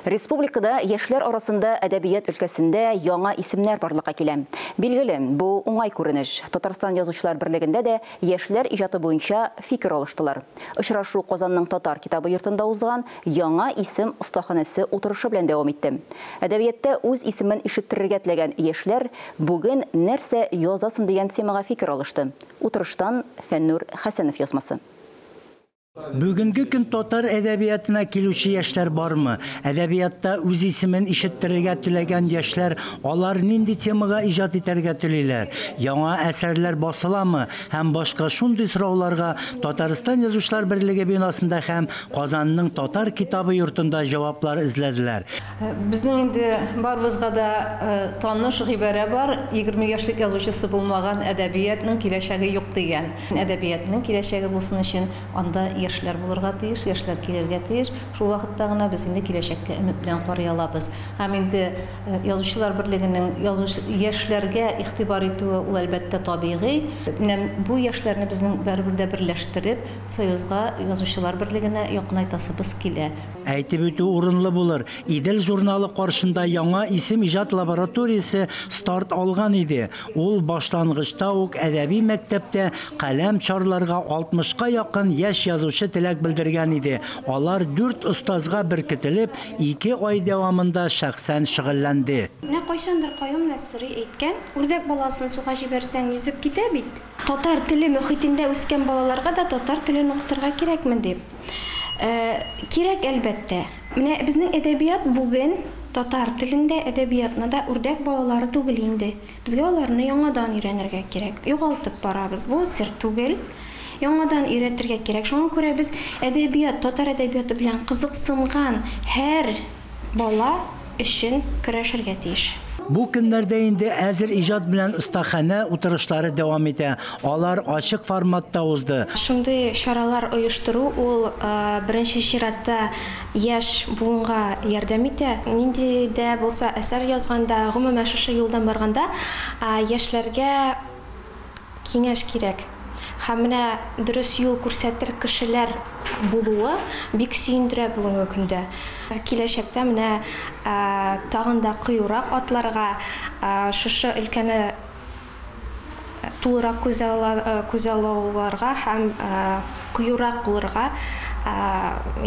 Республикада яшьләр арасында әдәбият өлкәсендә яңа исемнәр барлыкка килә. Билгеле, бу уңай күренеш. Татарстан язучылар берлегендә дә яшьләр иҗаты буенча фикер алыштылар. Очрашу Казанның татар китабы йортында узган яңа исем остаханәсе утырышы белән дәвам итте. Әдәбиятта үз исемен ишеттерергә теләгән яшьләр бүген нәрсә язасын дигән темага фикер алышты. Утырыштан Фәннур Хәсәнов язмасы. Бүгінгі күн татар әдәбиятына келуші яшьләр бармы? Әдәбиятта үз исемен ишеттерергә теләгән яшьләр алар нинди темага иҗат итәргә телиләр? Яңа әсәрләр басыламы? Һәм башка шундый сорауларга Татарстан язучылар берлеге бинасында һәм Казанның татар китабы йортында җаваплар эзләделәр. Безнең инде барыбызга да таныш гыйбарә бар. 20 яшьлек язучысы булмаган әдәбиятның киләчәге юк дигән. Әдәбиятның киләчәге булсын өчен анда яшьләр булырга тиеш, яшьләр килергә тиеш. Шул вакытта гына без инде киләчәккә өмет белән карый алабыз. Һәм инде язучылар берлегенең яшьләргә игътибар итүе ул әлбәттә табигый. Менә бу яшьләрне безнең бәрбер дә берләштереп, Союзга язучылар берлегенә якынайтасыбыз килә. Әйтеп үтү урынлы булыр. Идел журналы каршында яңа исем иҗат лабораториясе старт алган иде. Ул башлангычта ук әдәби мәктәптә каләм чарларга 60-ка якын яшь язучы теләк белдергән иде. Алар 4 остазга беркетелеп, 2 ай дәвамында шәхсән шөгыльләнде. Менә кайчандыр Каюм Насыйри әйткән, үрдәк баласын суга җибәрсәң yüзеп китә бит. Татар теле мөхитендә үскән балаларга да татар телен укытырга кирәкме дип. Кирәк әлбәттә. Менә безнең әдәбият бүген татар телендә әдәбиятны да үрдәк балалары түгел инде. Безгә аларны яңадан өйрәнергә кирәк. Югалтып барабыз. Бу сер түгел. Яңадан өйрәтергә кирәк. Шуңа күрә без әдәбият, татар әдәбияты белән кызыксынган һәр бала өчен көрәшергә тиеш. Бу көннәрдә инде әзер иҗат белән остаханә утырышлары дәвам итә. Алар ачык форматта узды. Шундый чаралар оештыру ул беренче чиратта яшь буынга ярдәм итә. Нинди дә булса әсәр язганда, гомумән шушы юлдан барганда яшьләргә киңәш кирәк. Һәм менә дөрес юл күрсәтер кешеләр булуы бик сөендерә бүгенге көндә. Киләчәктә менә тагын да кыюрак атларга, шушы өлкәне тулырак күзаллауларга һәм кыюрак булырга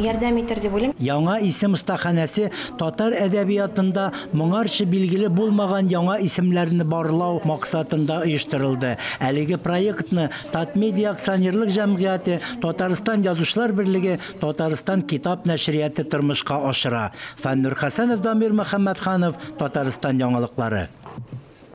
ярдәм итер дип уйлыйм. Яңа исем остаханәсе татар әдәбиятында моңарчы билгеле булмаган яңа исемнәрне барлау максатында оештырылды. Әлеге проектны Татмедиа акционерлык җәмгыяте, Татарстан язучылар берлеге, Татарстан китап нәшрияты тормышка ашыра. Фәннур Хәсәнов, Дамир Мөхәммәтханов, Татарстан яңалыклары.